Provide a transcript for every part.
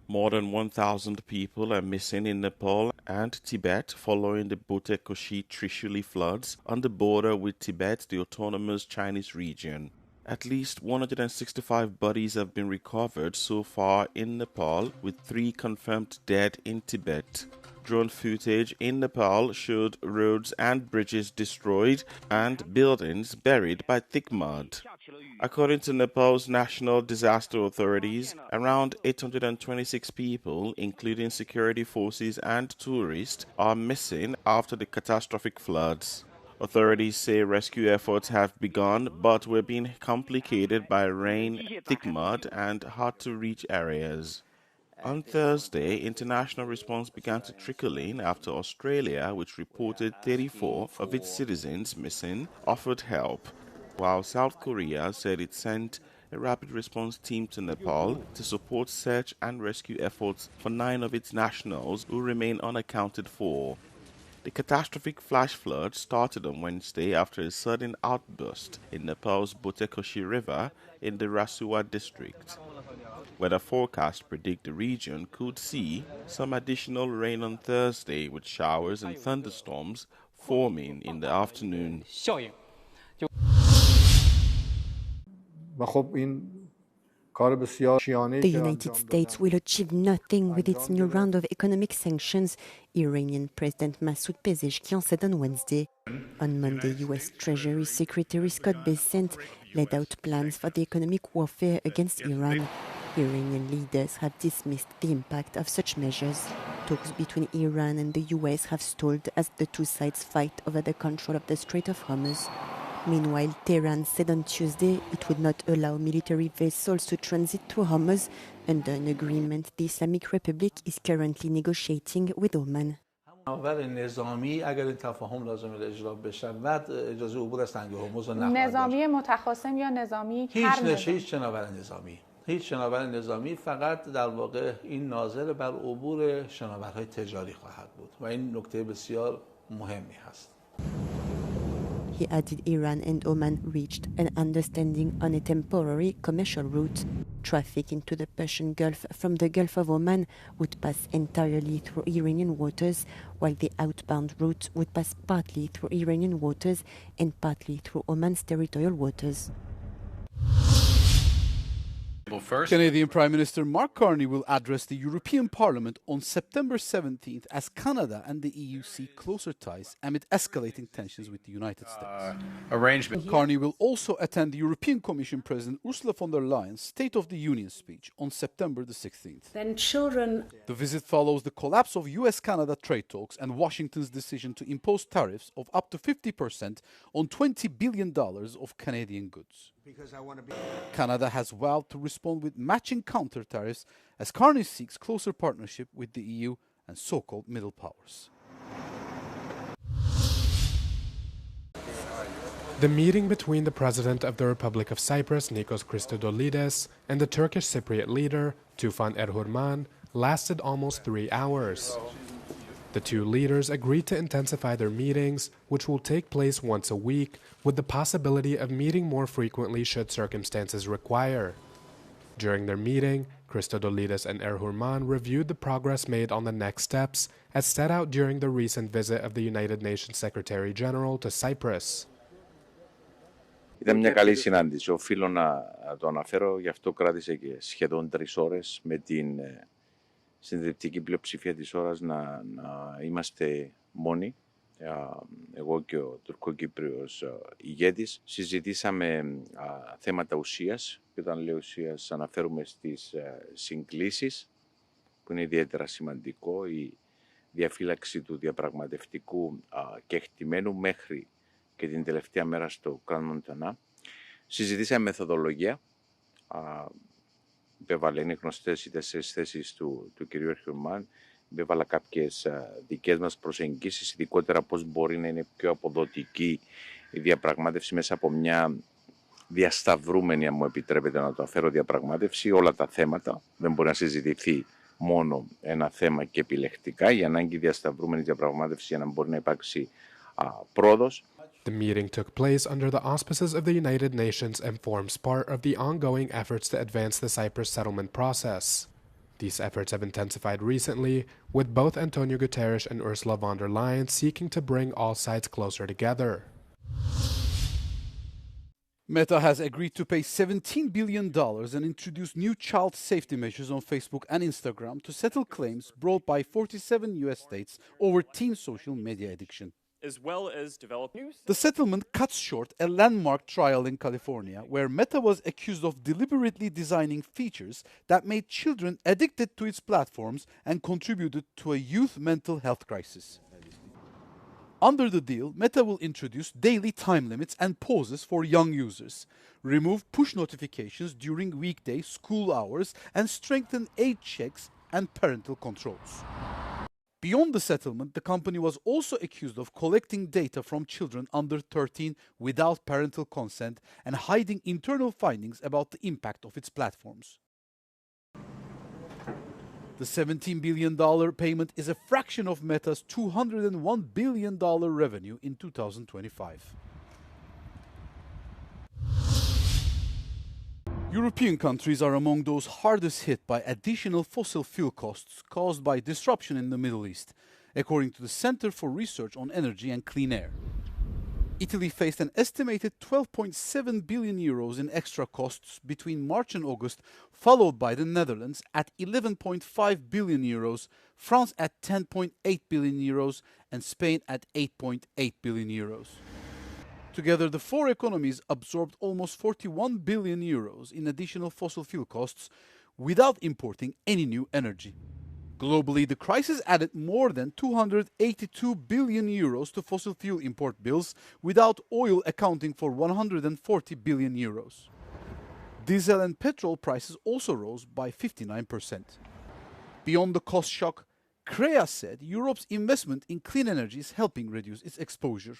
More than 1,000 people are missing in Nepal and Tibet following the Botekoshi-Trishuli floods on the border with Tibet, the autonomous Chinese region. At least 165 bodies have been recovered so far in Nepal, with 3 confirmed dead in Tibet. Drone footage in Nepal showed roads and bridges destroyed and buildings buried by thick mud. According to Nepal's national disaster authorities, around 826 people, including security forces and tourists, are missing after the catastrophic floods. Authorities say rescue efforts have begun, but were being complicated by rain, thick mud, and hard-to-reach areas. On Thursday, international response began to trickle in after Australia, which reported 34 of its citizens missing, offered help, while South Korea said it sent a rapid response team to Nepal to support search and rescue efforts for 9 of its nationals who remain unaccounted for. The catastrophic flash flood started on Wednesday after a sudden outburst in Nepal's Botekoshi River in the Rasuwa district. Weather forecasts predict the region could see some additional rain on Thursday, with showers and thunderstorms forming in the afternoon. The United States will achieve nothing with its new round of economic sanctions, Iranian President Masoud Pezeshkian said on Wednesday. On Monday, U.S. Treasury Secretary Scott Bessent laid out plans for the economic warfare against Iran. Iranian leaders have dismissed the impact of such measures. Talks between Iran and the U.S. have stalled as the two sides fight over the control of the Strait of Hormuz. Meanwhile, Tehran said on Tuesday it would not allow military vessels to transit through Hormuz under an agreement the Islamic Republic is currently negotiating with Oman. هیچ شناور نظامی فقط در واقع این ناظر بر عبور شناورهای تجاری خواهد بود و این نکته بسیار مهمی هست. He added Iran and Oman reached an understanding on a temporary commercial route. Traffic into the Persian Gulf from the Gulf of Oman would pass entirely through Iranian waters, while the outbound route would pass partly through Iranian waters and partly through Oman's territorial waters. Canadian Prime Minister Mark Carney will address the European Parliament on September 17th as Canada and the EU seek closer ties amid escalating tensions with the United States. Carney will also attend the European Commission President Ursula von der Leyen's State of the Union speech on September the 16th. The visit follows the collapse of US-Canada trade talks and Washington's decision to impose tariffs of up to 50% on $20 billion of Canadian goods. Canada has vowed to respond with matching counter-tariffs as Carney seeks closer partnership with the EU and so-called middle powers. The meeting between the President of the Republic of Cyprus, Nikos Christodoulides, and the Turkish Cypriot leader, Tufan Erhurman, lasted almost 3 hours. The two leaders agreed to intensify their meetings, which will take place once a week, with the possibility of meeting more frequently should circumstances require. During their meeting, Christodoulides and Erhurman reviewed the progress made on the next steps, as set out during the recent visit of the United Nations Secretary-General to Cyprus. Ήταν μια καλή συνάντηση. Οφείλω να το αναφέρω, γι' αυτό κράτησε και σχεδόν 3 ώρες με την συντριπτική πλειοψηφία της ώρας να είμαστε μόνοι, εγώ και ο τουρκοκύπριος ηγέτης. Συζητήσαμε θέματα ουσίας, και όταν λέω ουσίας αναφέρουμε στις συγκλήσεις, που είναι ιδιαίτερα σημαντικό, η διαφύλαξη του διαπραγματευτικού κεκτημένου μέχρι και την τελευταία μέρα στο Κραν Μοντανά. Συζητήσαμε μεθοδολογία, υπέβαλε, είναι γνωστές οι 4 θέσεις του κυρίου Ερχουρμάν, υπέβαλα κάποιες δικές μας προσεγγίσεις, ειδικότερα πώς μπορεί να είναι πιο αποδοτική η διαπραγμάτευση μέσα από μια διασταυρούμενη, αν μου επιτρέπετε να το αφέρω, διαπραγμάτευση, όλα τα θέματα. Δεν μπορεί να συζητηθεί μόνο ένα θέμα και επιλεκτικά, η ανάγκη διασταυρούμενη διαπραγμάτευση για να μπορεί να υπάρξει πρόοδος. The meeting took place under the auspices of the United Nations and forms part of the ongoing efforts to advance the Cyprus settlement process. These efforts have intensified recently, with both Antonio Guterres and Ursula von der Leyen seeking to bring all sides closer together. Meta has agreed to pay $17 billion and introduce new child safety measures on Facebook and Instagram to settle claims brought by 47 US states over teen social media addiction. As well as develop news. The settlement cuts short a landmark trial in California where Meta was accused of deliberately designing features that made children addicted to its platforms and contributed to a youth mental health crisis. Under the deal, Meta will introduce daily time limits and pauses for young users, remove push notifications during weekday school hours, and strengthen age checks and parental controls. Beyond the settlement, the company was also accused of collecting data from children under 13 without parental consent and hiding internal findings about the impact of its platforms. The $17 billion payment is a fraction of Meta's $201 billion revenue in 2025. European countries are among those hardest hit by additional fossil fuel costs caused by disruption in the Middle East, according to the Center for Research on Energy and Clean Air. Italy faced an estimated 12.7 billion euros in extra costs between March and August, followed by the Netherlands at 11.5 billion euros, France at 10.8 billion euros, and Spain at 8.8 billion euros. Together, the four economies absorbed almost 41 billion euros in additional fossil fuel costs without importing any new energy. Globally, the crisis added more than 282 billion euros to fossil fuel import bills, without oil accounting for 140 billion euros. Diesel and petrol prices also rose by 59%. Beyond the cost shock, CREA said Europe's investment in clean energy is helping reduce its exposure.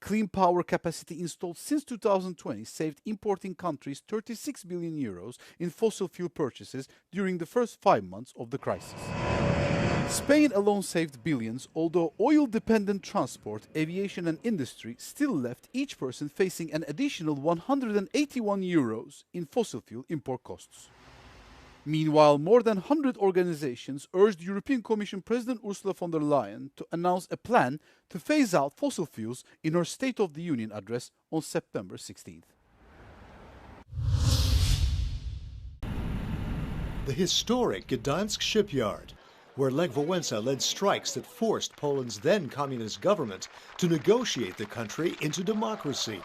Clean power capacity installed since 2020 saved importing countries 36 billion euros in fossil fuel purchases during the first 5 months of the crisis. Spain alone saved billions, although oil-dependent transport, aviation and industry still left each person facing an additional 181 euros in fossil fuel import costs. Meanwhile, more than 100 organizations urged European Commission President Ursula von der Leyen to announce a plan to phase out fossil fuels in her State of the Union address on September 16th. The historic Gdansk shipyard, where Lech Wałęsa led strikes that forced Poland's then communist government to negotiate the country into democracy.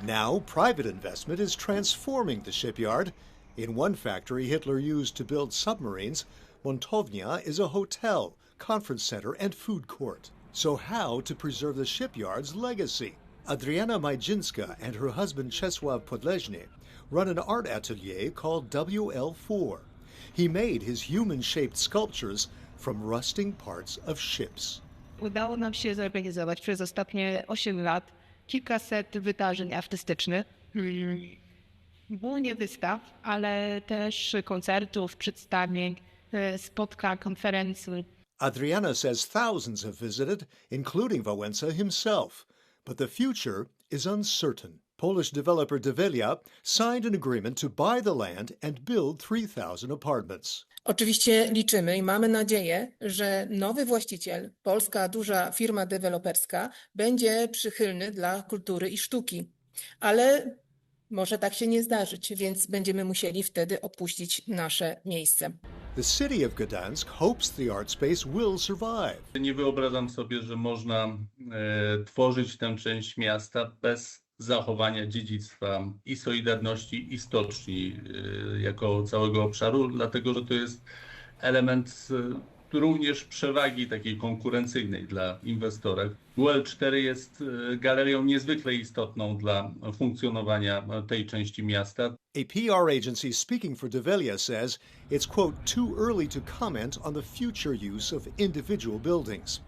Now, private investment is transforming the shipyard. In one factory Hitler used to build submarines, Montownia is a hotel, conference center, and food court. So how to preserve the shipyard's legacy? Adriana Majinska and her husband Czesław Podleżny run an art atelier called WL4. He made his human-shaped sculptures from rusting parts of ships. Udało nam się zorganizować przez ostatnie 8 lat kilkaset wydarzeń artystycznych. Głównie wystaw, ale też koncertów, przedstawień, spotkań, konferencji. Adriana says thousands have visited, including Wałęsa himself. But the future is uncertain. Polish developer Develia signed an agreement to buy the land and build 3,000 apartments. Oczywiście liczymy i mamy nadzieję, że nowy właściciel, polska duża firma deweloperska, będzie przychylny dla kultury i sztuki. Ale może tak się nie zdarzyć, więc będziemy musieli wtedy opuścić nasze miejsce. The city of Gdansk hopes the art space will survive. Nie wyobrażam sobie, że można tworzyć tę część miasta bez zachowania dziedzictwa i Solidarności, i stoczni jako całego obszaru, dlatego że to jest element również przewagi takiej konkurencyjnej dla inwestora. WL4 jest galerią niezwykle istotną dla funkcjonowania tej części miasta. A PR agency speaking for Develia says it's, quote, too early to comment on the future use of individual buildings.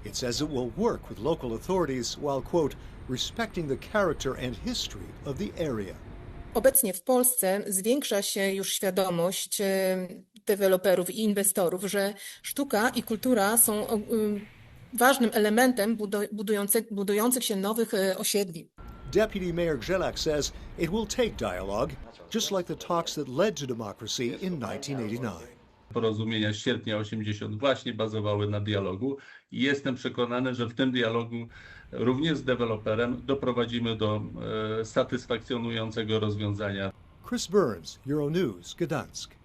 It says it will work with local authorities while, quote, respecting the character and history of the area. Obecnie w Polsce zwiększa się już świadomość deweloperów i inwestorów, że sztuka i kultura są ważnym elementem budujących się nowych osiedli. Deputy Mayor Grzelak says it will take dialogue, just like the talks that led to democracy in 1989. Porozumienia z sierpnia 80 właśnie bazowały na dialogu i jestem przekonany, że w tym dialogu również z deweloperem doprowadzimy do satysfakcjonującego rozwiązania. Chris Burns, Euronews, Gdansk.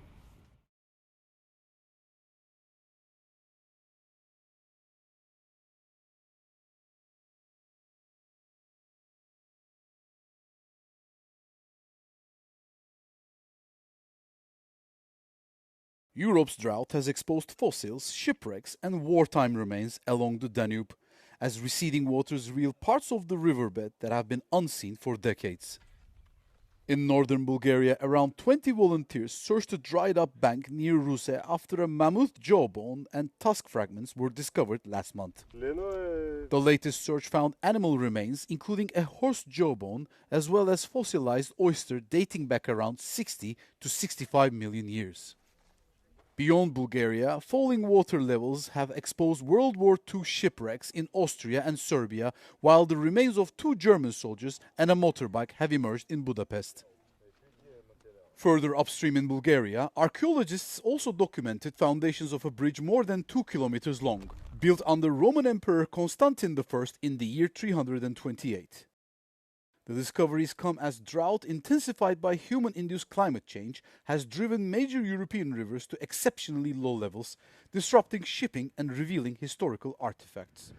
Europe's drought has exposed fossils, shipwrecks, and wartime remains along the Danube, as receding waters reveal parts of the riverbed that have been unseen for decades. In northern Bulgaria, around 20 volunteers searched a dried-up bank near Ruse after a mammoth jawbone and tusk fragments were discovered last month. The latest search found animal remains, including a horse jawbone, as well as fossilized oyster dating back around 60 to 65 million years. Beyond Bulgaria, falling water levels have exposed World War II shipwrecks in Austria and Serbia, while the remains of 2 German soldiers and a motorbike have emerged in Budapest. Further upstream in Bulgaria, archaeologists also documented foundations of a bridge more than 2 kilometers long, built under Roman Emperor Constantine I in the year 328. The discoveries come as drought intensified by human-induced climate change has driven major European rivers to exceptionally low levels, disrupting shipping and revealing historical artifacts.